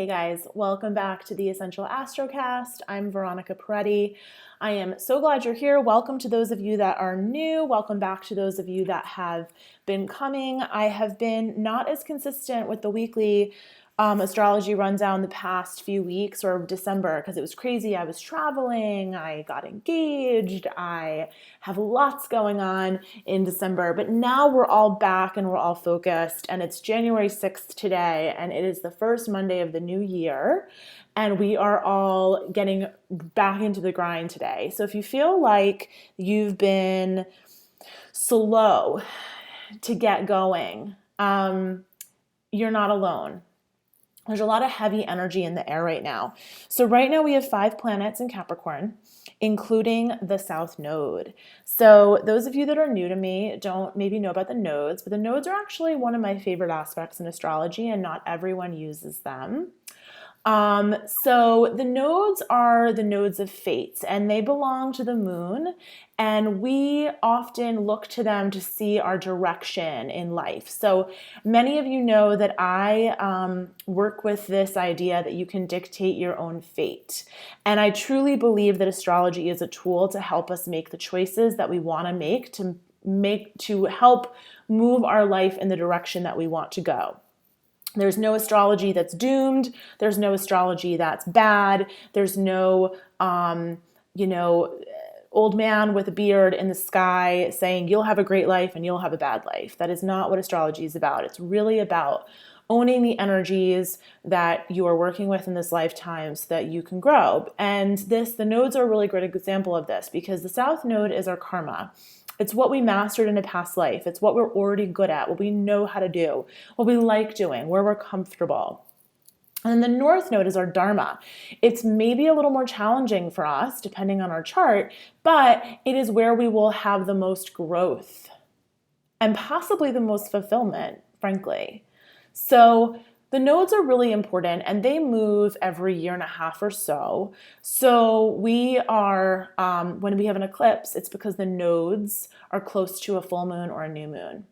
Hey guys, welcome back to the Essential Astrocast. I'm Veronica. I am so glad you're here. Welcome to those of you that are new. Welcome back to those of you that have been coming. I have been not as consistent with the weekly astrology rundown the past few weeks or December because it was crazy. I was traveling, I got engaged, I have lots going on in December, but now we're all back and we're all focused, and it's January 6th today, and it is the first Monday of the new year, and we are all getting back into the grind today. So if you feel like you've been slow to get going, you're not alone. There's a lot of heavy energy in the air right now. So right now we have 5 planets in Capricorn, including the South Node. So those of you that are new to me don't maybe know about the nodes, but the nodes are actually one of my favorite aspects in astrology, and not everyone uses them. So the nodes are the nodes of fate, and they belong to the moon, and we often look to them to see our direction in life. So many of you know that I work with this idea that you can dictate your own fate. And I truly believe that astrology is a tool to help us make the choices that we want to make to help move our life in the direction that we want to go. There's no astrology that's doomed. There's no astrology that's bad. There's no, old man with a beard in the sky saying you'll have a great life and you'll have a bad life. That is not what astrology is about. It's really about owning the energies that you are working with in this lifetime so that you can grow. And the nodes are a really great example of this, because the South Node is our karma. It's what we mastered in a past life. It's what we're already good at, what we know how to do, what we like doing, where we're comfortable. And then the North Node is our dharma. It's maybe a little more challenging for us, depending on our chart, but it is where we will have the most growth and possibly the most fulfillment, frankly. So the nodes are really important, and they move every year and a half or so. So we are, when we have an eclipse, it's because the nodes are close to a full moon or a new moon.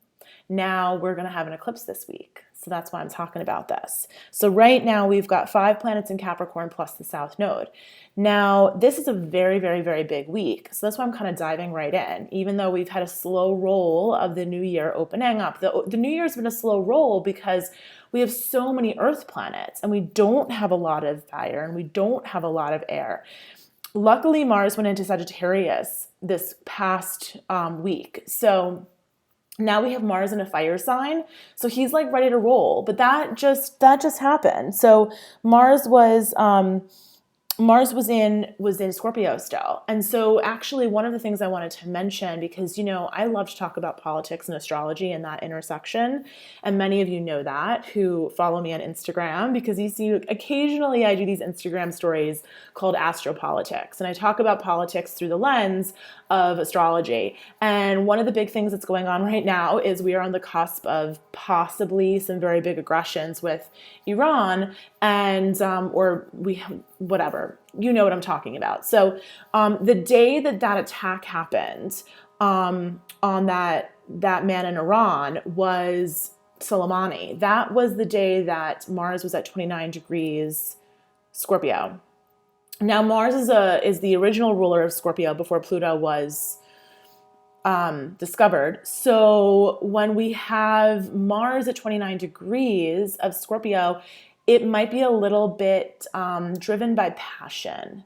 Now we're going to have an eclipse this week. So that's why I'm talking about this. So right now we've got 5 planets in Capricorn plus the South Node. Now this is a very, very, very big week. So that's why I'm kind of diving right in. Even though we've had a slow roll of the new year opening up, the new year's been a slow roll because we have so many Earth planets, and we don't have a lot of fire, and we don't have a lot of air. Luckily, Mars went into Sagittarius this past week. So now we have Mars in a fire sign, so he's like ready to roll. But that just happened. So Mars was in Scorpio still. And so actually one of the things I wanted to mention, because I love to talk about politics and astrology and that intersection, and many of you know that who follow me on Instagram, because you see occasionally I do these Instagram stories called Astropolitics, and I talk about politics through the lens of astrology. And one of the big things that's going on right now is we are on the cusp of possibly some very big aggressions with Iran, and whatever, you know what I'm talking about. So the day that attack happened on that man in Iran was Soleimani. That was the day that Mars was at 29 degrees Scorpio. Now Mars is the original ruler of Scorpio before Pluto was discovered. So when we have Mars at 29 degrees of Scorpio, it might be a little bit driven by passion.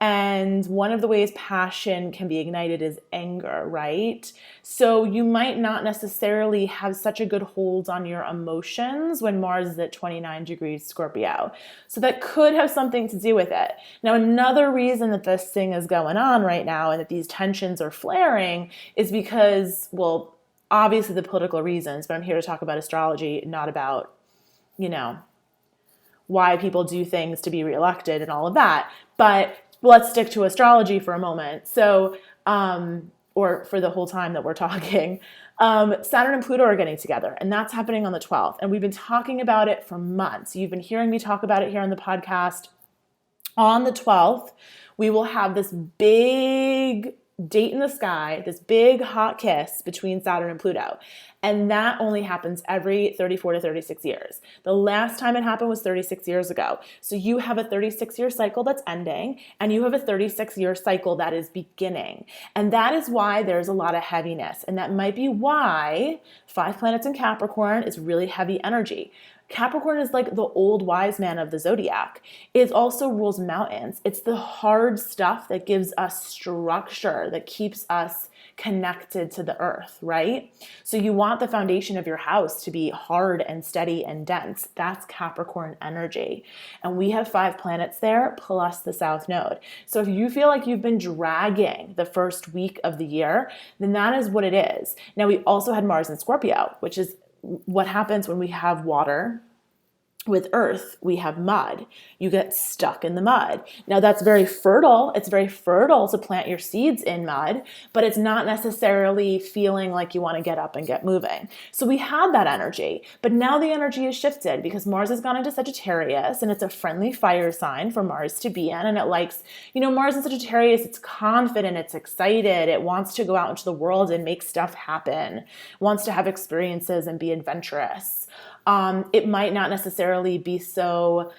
And one of the ways passion can be ignited is anger, right? So you might not necessarily have such a good hold on your emotions when Mars is at 29 degrees Scorpio. So that could have something to do with it. Now, another reason that this thing is going on right now and that these tensions are flaring is because, well, obviously the political reasons, but I'm here to talk about astrology, not about, why people do things to be reelected and all of that. But let's stick to astrology for a moment. So, or for the whole time that we're talking, Saturn and Pluto are getting together, and that's happening on the 12th. And we've been talking about it for months. You've been hearing me talk about it here on the podcast. On the 12th, we will have this big date in the sky, this big hot kiss between Saturn and Pluto. And that only happens every 34 to 36 years. The last time it happened was 36 years ago. So you have a 36-year cycle that's ending, and you have a 36-year cycle that is beginning. And that is why there's a lot of heaviness. And that might be why 5 planets in Capricorn is really heavy energy. Capricorn is like the old wise man of the zodiac. It also rules mountains. It's the hard stuff that gives us structure, that keeps us connected to the earth, right? So you want the foundation of your house to be hard and steady and dense. That's Capricorn energy. And we have 5 planets there plus the South Node. So if you feel like you've been dragging the first week of the year, then that is what it is. Now, we also had Mars in Scorpio, which is what happens when we have water. With earth, we have mud. You get stuck in the mud. Now that's very fertile. It's very fertile to plant your seeds in mud, but it's not necessarily feeling like you want to get up and get moving. So we had that energy, but now the energy is shifted because Mars has gone into Sagittarius, and it's a friendly fire sign for Mars to be in. And it likes, Mars in Sagittarius, it's confident, it's excited. It wants to go out into the world and make stuff happen. It wants to have experiences and be adventurous. It might not necessarily be so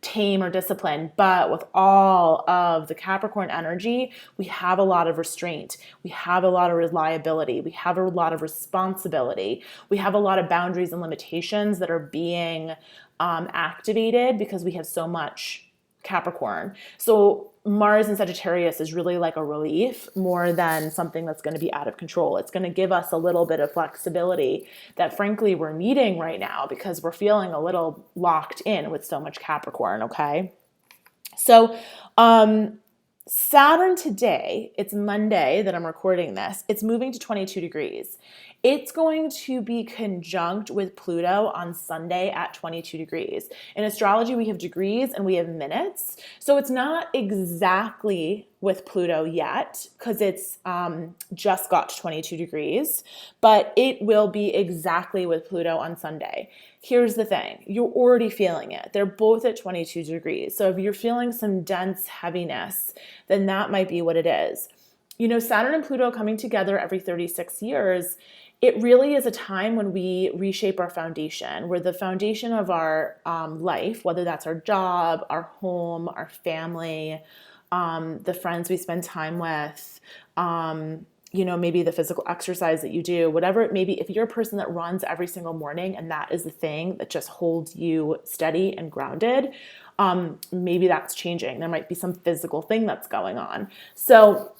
tame or disciplined, but with all of the Capricorn energy, we have a lot of restraint. We have a lot of reliability. We have a lot of responsibility. We have a lot of boundaries and limitations that are being activated because we have so much Capricorn. So Mars in Sagittarius is really like a relief more than something that's going to be out of control. It's going to give us a little bit of flexibility that frankly we're needing right now because we're feeling a little locked in with so much Capricorn, okay? So Saturn today, it's Monday that I'm recording this, it's moving to 22 degrees. It's going to be conjunct with Pluto on Sunday at 22 degrees. In astrology, we have degrees and we have minutes. So it's not exactly with Pluto yet because it's just got to 22 degrees, but it will be exactly with Pluto on Sunday. Here's the thing. You're already feeling it. They're both at 22 degrees. So if you're feeling some dense heaviness, then that might be what it is. Saturn and Pluto coming together every 36 years, it really is a time when we reshape our foundation, where the foundation of our life, whether that's our job, our home, our family, the friends we spend time with, maybe the physical exercise that you do, whatever it may be. If you're a person that runs every single morning and that is the thing that just holds you steady and grounded, maybe that's changing. There might be some physical thing that's going on. So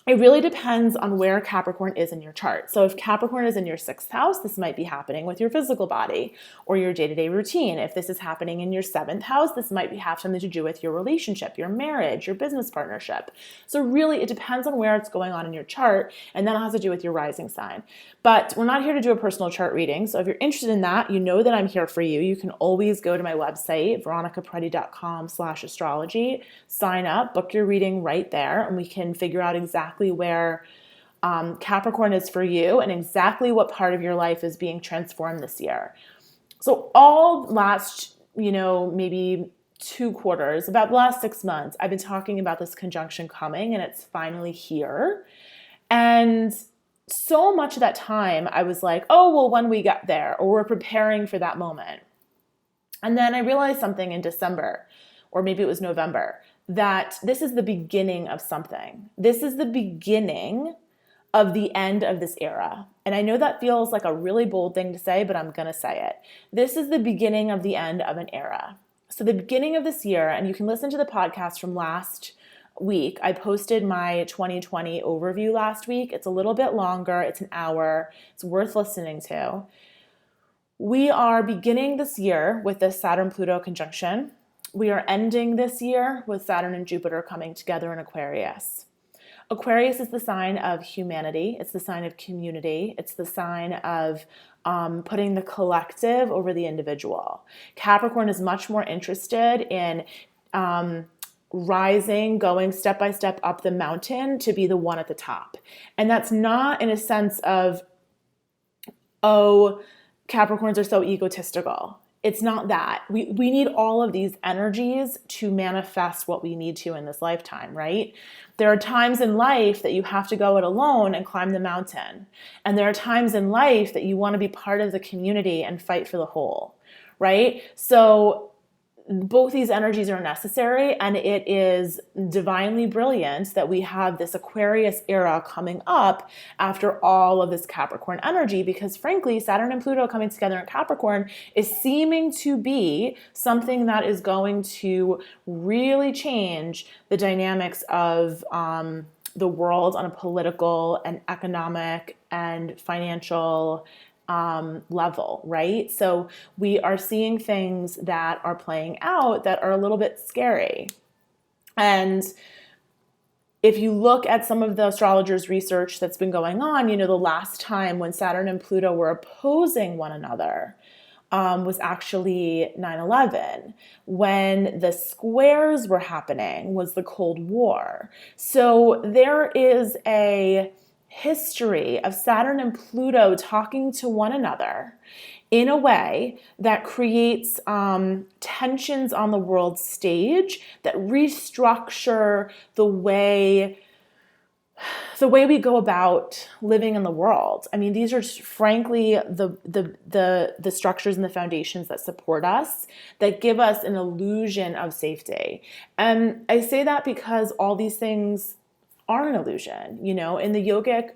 it really depends on where Capricorn is in your chart. So if Capricorn is in your 6th house, this might be happening with your physical body or your day-to-day routine. If this is happening in your 7th house, this might have something to do with your relationship, your marriage, your business partnership. So really, it depends on where it's going on in your chart, and that has to do with your rising sign. But we're not here to do a personal chart reading. So if you're interested in that, you know that I'm here for you. You can always go to my website, veronicapreti.com/astrology, sign up, book your reading right there, and we can figure out exactly where Capricorn is for you and exactly what part of your life is being transformed this year. So all last, maybe 2 quarters, about the last 6 months, I've been talking about this conjunction coming and it's finally here. And so much of that time I was like, oh, well, when we get there, or we're preparing for that moment. And then I realized something in December, or maybe it was November, that this is the beginning of something. This is the beginning of the end of this era. And I know that feels like a really bold thing to say, but I'm going to say it. This is the beginning of the end of an era. So the beginning of this year, and you can listen to the podcast from last week. I posted my 2020 overview last week. It's a little bit longer. It's an hour. It's worth listening to. We are beginning this year with this Saturn-Pluto conjunction. We are ending this year with Saturn and Jupiter coming together in Aquarius. Aquarius is the sign of humanity. It's the sign of community. It's the sign of putting the collective over the individual. Capricorn is much more interested in rising, going step by step up the mountain to be the one at the top. And that's not in a sense of, oh, Capricorns are so egotistical. It's not that. We need all of these energies to manifest what we need to in this lifetime, right? There are times in life that you have to go it alone and climb the mountain. And there are times in life that you want to be part of the community and fight for the whole, right? So both these energies are necessary, and it is divinely brilliant that we have this Aquarius era coming up after all of this Capricorn energy, because frankly, Saturn and Pluto coming together in Capricorn is seeming to be something that is going to really change the dynamics of the world on a political and economic and financial level, right? So we are seeing things that are playing out that are a little bit scary. And if you look at some of the astrologers' research that's been going on, the last time when Saturn and Pluto were opposing one another was actually 9/11. When the squares were happening was the Cold War. So there is a history of Saturn and Pluto talking to one another in a way that creates tensions on the world stage that restructure the way we go about living in the world. I mean, these are frankly the structures and the foundations that support us, that give us an illusion of safety. And I say that because all these things are an illusion. In the yogic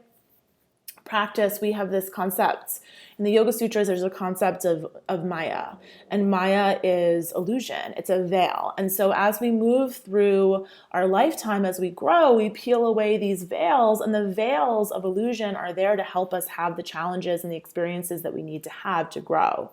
practice, we have this concept. In the Yoga Sutras, there's a concept of Maya, and Maya is illusion. It's a veil. And so as we move through our lifetime, as we grow, we peel away these veils, and the veils of illusion are there to help us have the challenges and the experiences that we need to have to grow.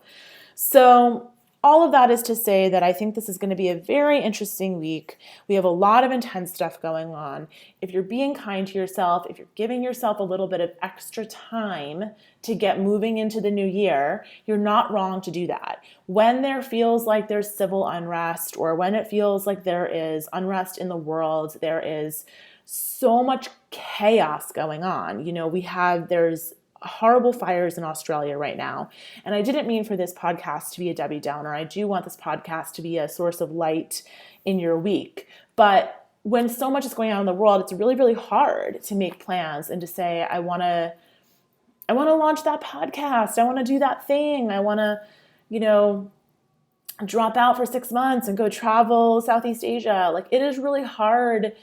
So all of that is to say that I think this is going to be a very interesting week. We have a lot of intense stuff going on. If you're being kind to yourself, if you're giving yourself a little bit of extra time to get moving into the new year, you're not wrong to do that. When there feels like there's civil unrest, or when it feels like there is unrest in the world, there is so much chaos going on. There's horrible fires in Australia right now. And I didn't mean for this podcast to be a Debbie Downer. I do want this podcast to be a source of light in your week. But when so much is going on in the world, it's really, really hard to make plans and to say, I want to launch that podcast. I want to do that thing. I want to, drop out for 6 months and go travel Southeast Asia. Like, it is really hard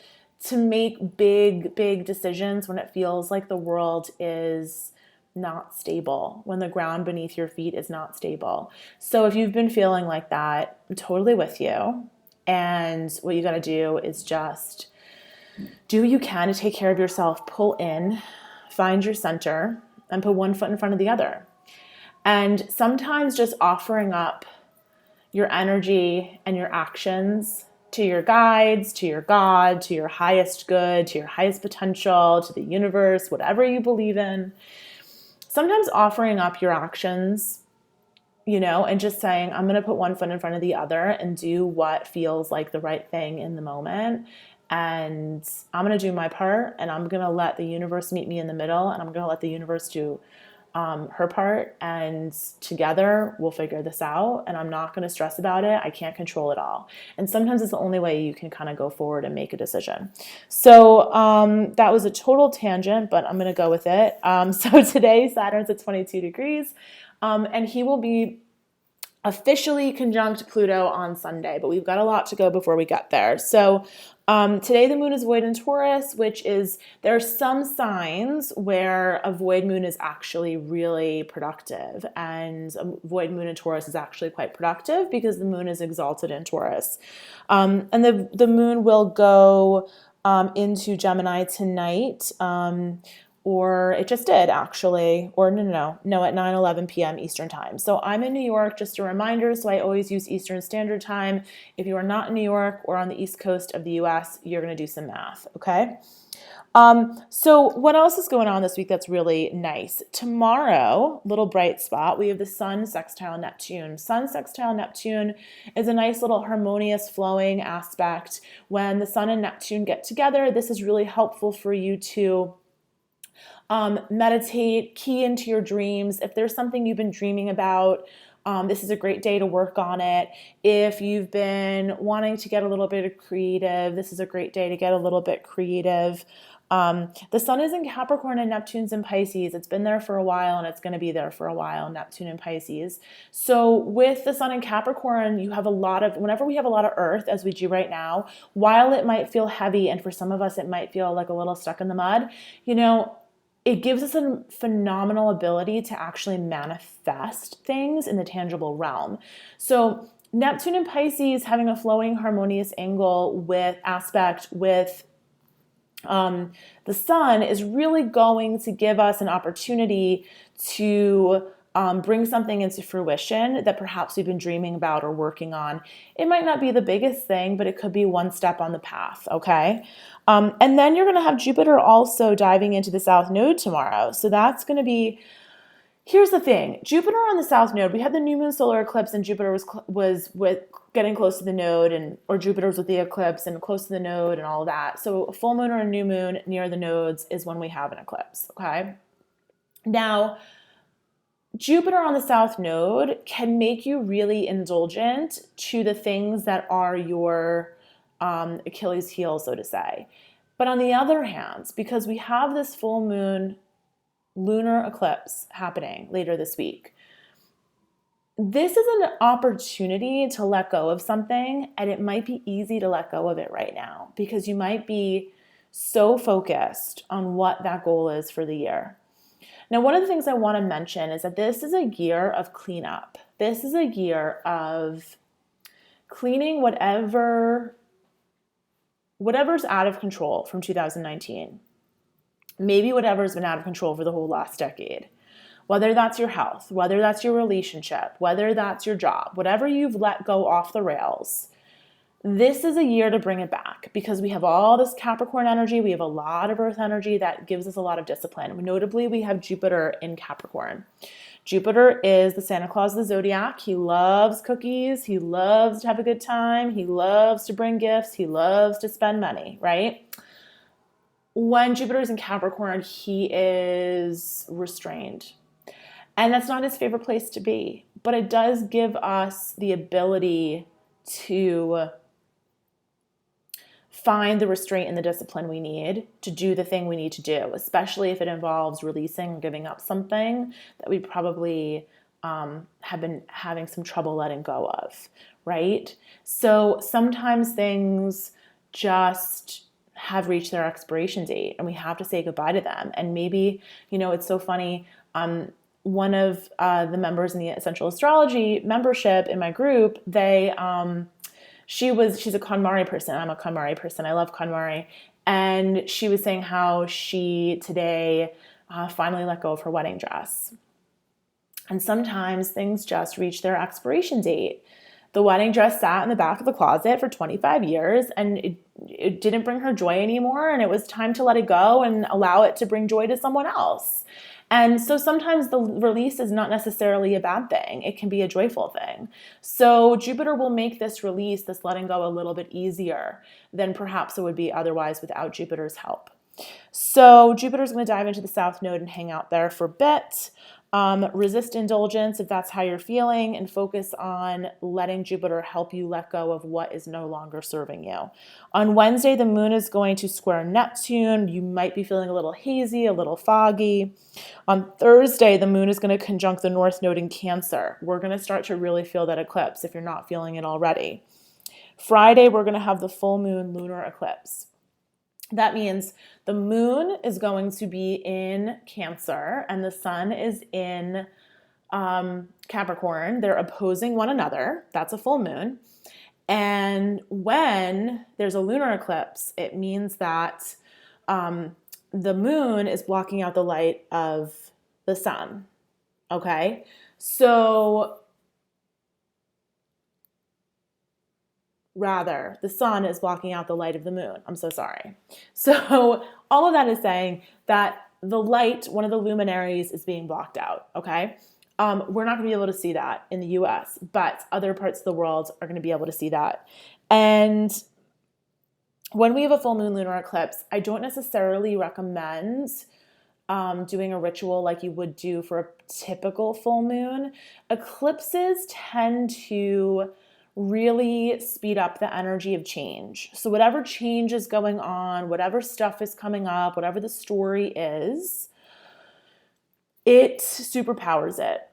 to make big, big decisions when it feels like the world is not stable, when the ground beneath your feet is not stable. So if you've been feeling like that, I'm totally with you. And what you got to do is just do what you can to take care of yourself. Pull in, find your center, and put one foot in front of the other. And sometimes just offering up your energy and your actions to your guides, to your God, to your highest good, to your highest potential, to the universe, whatever you believe in. Sometimes offering up your actions, and just saying, I'm going to put one foot in front of the other and do what feels like the right thing in the moment. And I'm going to do my part, and I'm going to let the universe meet me in the middle, and I'm going to let the universe do her part, and together we'll figure this out, and I'm not going to stress about it. I can't control it all. And sometimes it's the only way you can kind of go forward and make a decision. So that was a total tangent, but I'm going to go with it. So today Saturn's at 22 degrees, and he will be officially conjunct Pluto on Sunday, but we've got a lot to go before we get there. So today the moon is void in Taurus, which is, there are some signs where a void moon is actually really productive, and a void moon in Taurus is actually quite productive because the moon is exalted in Taurus. And the moon will go into Gemini tonight, or it just did actually, or no, at 9:11 p.m. Eastern time. So I'm in New York, just a reminder, so I always use Eastern Standard Time. If you are not in New York or on the East Coast of the US, you're gonna do some math, okay? So what else is going on this week that's really nice? Tomorrow, little bright spot, we have the Sun sextile Neptune. Sun sextile Neptune is a nice little harmonious flowing aspect. When the Sun and Neptune get together, this is really helpful for you to meditate, key into your dreams. If there's something you've been dreaming about, This is a great day to work on it. If you've been wanting to get a little bit creative, this is a great day to get a little bit creative. The sun is in Capricorn and Neptune's in Pisces. It's been there for a while and it's going to be there for a while, Neptune and Pisces. So with the sun in Capricorn, you have whenever we have a lot of earth, as we do right now, while it might feel heavy and for some of us it might feel like a little stuck in the mud, it gives us a phenomenal ability to actually manifest things in the tangible realm. So Neptune and Pisces having a flowing harmonious aspect with the sun is really going to give us an opportunity to bring something into fruition that perhaps we've been dreaming about or working on. It might not be the biggest thing, but it could be one step on the path, okay? And then you're going to have Jupiter also diving into the South Node tomorrow. So that's going to be, here's the thing, Jupiter on the South Node, we had the new moon solar eclipse and Jupiter was with getting close to the node, or Jupiter was with the eclipse and close to the node and all of that. So a full moon or a new moon near the nodes is when we have an eclipse, okay? Now, Jupiter on the South Node can make you really indulgent to the things that are your Achilles heel, so to say. But on the other hand, because we have this full moon lunar eclipse happening later this week, this is an opportunity to let go of something, and it might be easy to let go of it right now because you might be so focused on what that goal is for the year. Now, one of the things I want to mention is that this is a year of cleanup. This is a year of cleaning whatever's out of control from 2019. Maybe whatever's been out of control for the whole last decade. Whether that's your health, whether that's your relationship, whether that's your job, whatever you've let go off the rails, this is a year to bring it back because we have all this Capricorn energy. We have a lot of earth energy that gives us a lot of discipline. Notably, we have Jupiter in Capricorn. Jupiter is the Santa Claus of the zodiac. He loves cookies. He loves to have a good time. He loves to bring gifts. He loves to spend money, right? When Jupiter is in Capricorn, he is restrained. And that's not his favorite place to be. But it does give us the ability to find the restraint and the discipline we need to do the thing we need to do, especially if it involves releasing or giving up something that we probably have been having some trouble letting go of, right? So sometimes things just have reached their expiration date and we have to say goodbye to them. And maybe, it's so funny. One of the members in the Essential Astrology membership in my group, she's a KonMari person. I'm a KonMari person. I love KonMari. And she was saying how she today finally let go of her wedding dress. And sometimes things just reach their expiration date. The wedding dress sat in the back of the closet for 25 years and it didn't bring her joy anymore. And it was time to let it go and allow it to bring joy to someone else. And so sometimes the release is not necessarily a bad thing. It can be a joyful thing. So Jupiter will make this release, this letting go, a little bit easier than perhaps it would be otherwise without Jupiter's help. So Jupiter's going to dive into the South Node and hang out there for a bit. Resist indulgence if that's how you're feeling, and focus on letting Jupiter help you let go of what is no longer serving you. On Wednesday, the moon is going to square Neptune. You might be feeling a little hazy, a little foggy. On Thursday, the moon is going to conjunct the North Node in Cancer. We're going to start to really feel that eclipse if you're not feeling it already. Friday, we're going to have the full moon lunar eclipse. That means the moon is going to be in Cancer and the sun is in Capricorn. They're opposing one another. That's a full moon. And when there's a lunar eclipse, it means that the moon is blocking out the light of the sun. Okay? So rather, the sun is blocking out the light of the moon. I'm so sorry. So all of that is saying that the light, one of the luminaries, is being blocked out, okay? We're not going to be able to see that in the US, but other parts of the world are going to be able to see that. And when we have a full moon lunar eclipse, I don't necessarily recommend doing a ritual like you would do for a typical full moon. Eclipses tend to really speed up the energy of change. So whatever change is going on, whatever stuff is coming up, whatever the story is, it superpowers it.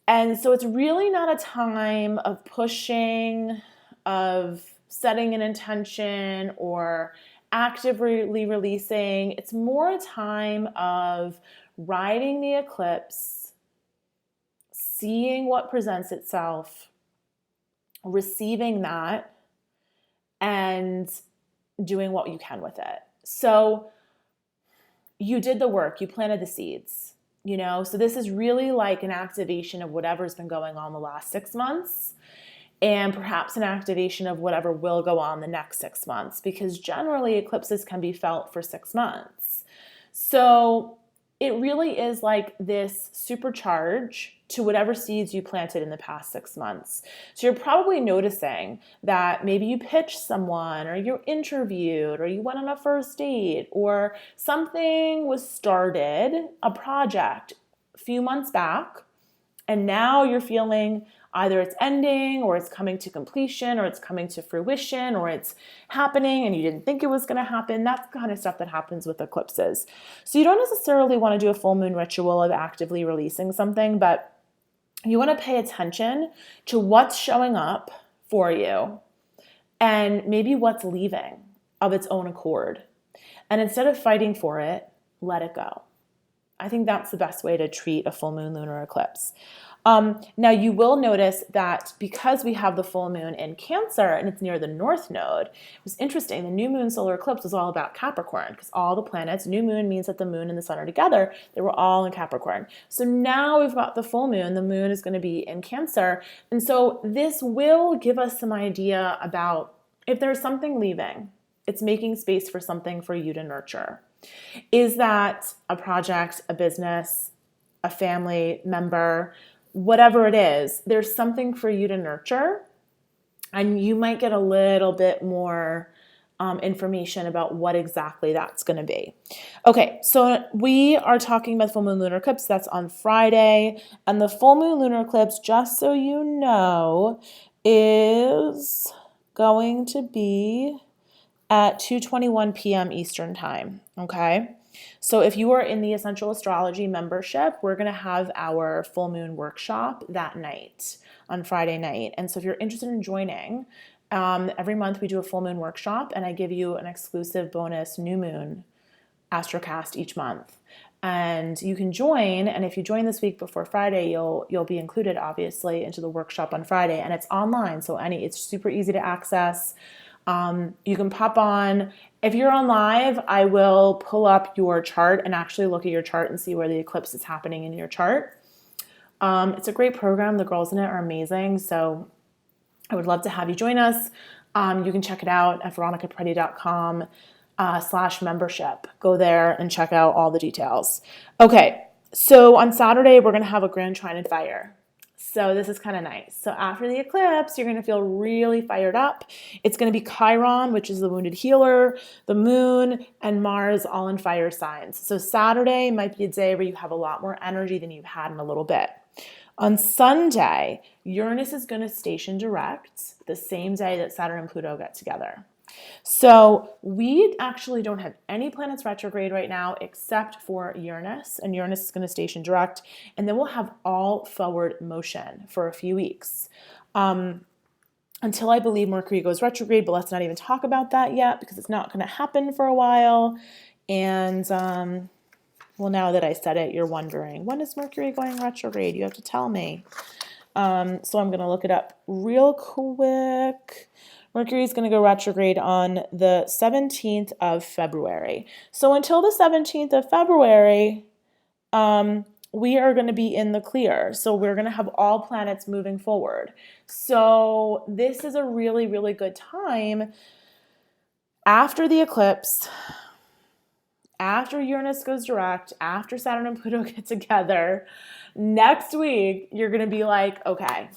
And so it's really not a time of pushing, of setting an intention or actively releasing. It's more a time of riding the eclipse, seeing what presents itself, receiving that, and doing what you can with it. So you did the work, you planted the seeds, so this is really like an activation of whatever's been going on the last 6 months, and perhaps an activation of whatever will go on the next 6 months, because generally eclipses can be felt for 6 months. So it really is like this supercharge to whatever seeds you planted in the past 6 months. So you're probably noticing that maybe you pitched someone, or you're interviewed, or you went on a first date, or something was started, a project, a few months back, and now you're feeling either it's ending, or it's coming to completion, or it's coming to fruition, or it's happening and you didn't think it was going to happen. That's the kind of stuff that happens with eclipses. So you don't necessarily want to do a full moon ritual of actively releasing something, but you want to pay attention to what's showing up for you and maybe what's leaving of its own accord. And instead of fighting for it, let it go. I think that's the best way to treat a full moon lunar eclipse. Now you will notice that because we have the full moon in Cancer and it's near the North Node, it was interesting. The new moon solar eclipse was all about Capricorn, because all the planets, new moon means that the moon and the sun are together. They were all in Capricorn. So now we've got the full moon. The moon is going to be in Cancer. And so this will give us some idea about if there's something leaving, it's making space for something for you to nurture. Is that a project, a business, a family member, whatever it is, there's something for you to nurture, and you might get a little bit more information about what exactly that's going to be. Okay, so we are talking about full moon lunar eclipse. That's on Friday, and the full moon lunar eclipse, just so you know, is going to be at 2:21 p.m. Eastern time, okay? So if you are in the Essential Astrology membership, we're going to have our full moon workshop that night on Friday night. And so if you're interested in joining, every month we do a full moon workshop, and I give you an exclusive bonus new moon Astrocast each month. And you can join, and if you join this week before Friday, you'll be included obviously into the workshop on Friday, and it's online, so it's super easy to access. You can pop on. If you're on live, I will pull up your chart and actually look at your chart and see where the eclipse is happening in your chart. It's a great program. The girls in it are amazing. So I would love to have you join us. You can check it out at veronicapreddy.com /membership. Go there and check out all the details. Okay. So on Saturday, we're going to have a grand trine and fire. So this is kind of nice. So after the eclipse, you're going to feel really fired up. It's going to be Chiron, which is the wounded healer, the moon, and Mars all in fire signs. So Saturday might be a day where you have a lot more energy than you've had in a little bit. On Sunday, Uranus is going to station direct the same day that Saturn and Pluto get together. So we actually don't have any planets retrograde right now except for Uranus, and Uranus is going to station direct, and then we'll have all forward motion for a few weeks until I believe Mercury goes retrograde, but let's not even talk about that yet because it's not going to happen for a while. And well, now that I said it, you're wondering, when is Mercury going retrograde? You have to tell me. So I'm going to look it up real quick. Mercury is going to go retrograde on the 17th of February. So until the 17th of February, we are going to be in the clear. So we're going to have all planets moving forward. So this is a really, really good time after the eclipse, after Uranus goes direct, after Saturn and Pluto get together. Next week, you're going to be like, okay,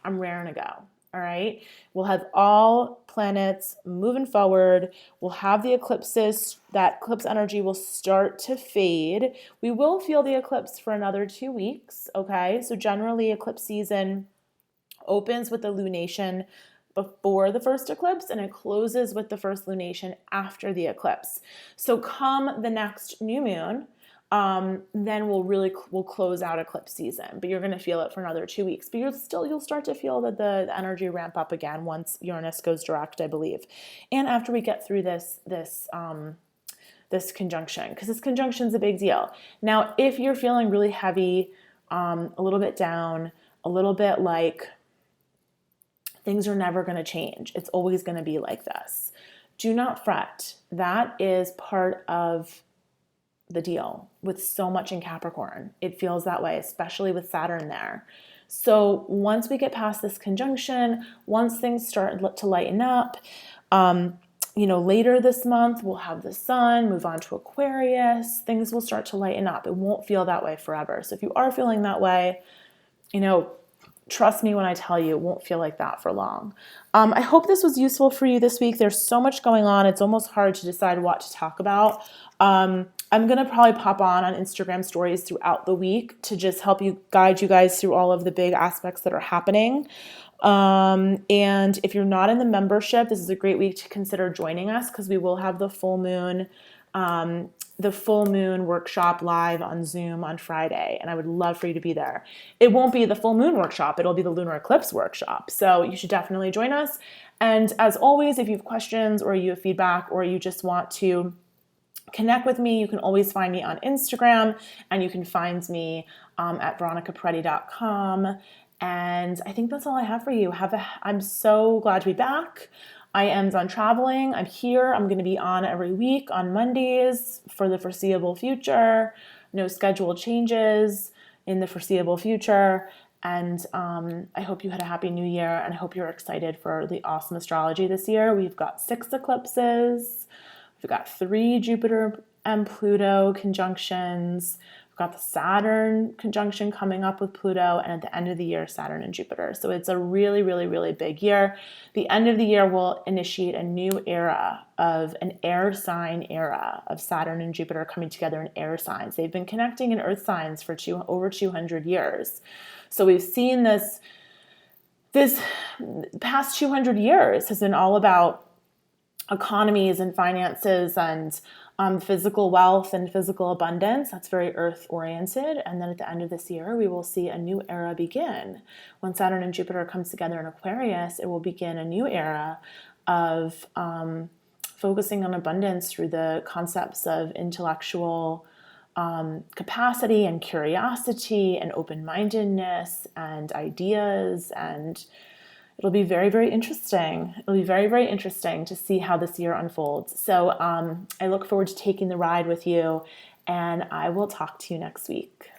I'm raring to go. All right. We'll have all planets moving forward. We'll have the eclipses. That eclipse energy will start to fade. We will feel the eclipse for another 2 weeks. Okay. So generally, eclipse season opens with the lunation before the first eclipse and it closes with the first lunation after the eclipse. So come the next new moon, then we'll close out eclipse season, but you're going to feel it for another 2 weeks. But you'll start to feel that the energy ramp up again once Uranus goes direct, I believe, and after we get through this conjunction, because this conjunction is a big deal. Now, if you're feeling really heavy, a little bit down, a little bit like things are never going to change, it's always going to be like this, do not fret. That is part of the deal with so much in Capricorn. It feels that way, especially with Saturn there. So once we get past this conjunction, once things start to lighten up, later this month, we'll have the sun move on to Aquarius. Things will start to lighten up. It won't feel that way forever. So if you are feeling that way, trust me when I tell you, it won't feel like that for long. I hope this was useful for you this week. There's so much going on. It's almost hard to decide what to talk about. I'm going to probably pop on Instagram stories throughout the week to just help guide you guys through all of the big aspects that are happening. And if you're not in the membership, this is a great week to consider joining us because we will have the full moon workshop live on Zoom on Friday, and I would love for you to be there. It won't be the full moon workshop, it'll be the lunar eclipse workshop. So you should definitely join us. And as always, if you have questions or you have feedback or you just want to connect with me, you can always find me on Instagram, and you can find me at veronicaperetti.com. And I think that's all I have for you. I'm so glad to be back. I am done traveling. I'm here. I'm going to be on every week on Mondays for the foreseeable future. No schedule changes in the foreseeable future. And I hope you had a happy new year, and I hope you're excited for the awesome astrology this year. We've got 6 eclipses. We've got 3 Jupiter and Pluto conjunctions. We've got the Saturn conjunction coming up with Pluto, and at the end of the year, Saturn and Jupiter. So it's a really, really, really big year. The end of the year will initiate a new era of an air sign era of Saturn and Jupiter coming together in air signs. They've been connecting in earth signs for over 200 years. So we've seen this past 200 years has been all about economies and finances and physical wealth and physical abundance. That's very earth oriented. And then at the end of this year, we will see a new era begin. When Saturn and Jupiter comes together in Aquarius, it will begin a new era of focusing on abundance through the concepts of intellectual capacity and curiosity and open-mindedness and ideas, and it'll be very, very interesting. It'll be very, very interesting to see how this year unfolds. So I look forward to taking the ride with you, and I will talk to you next week.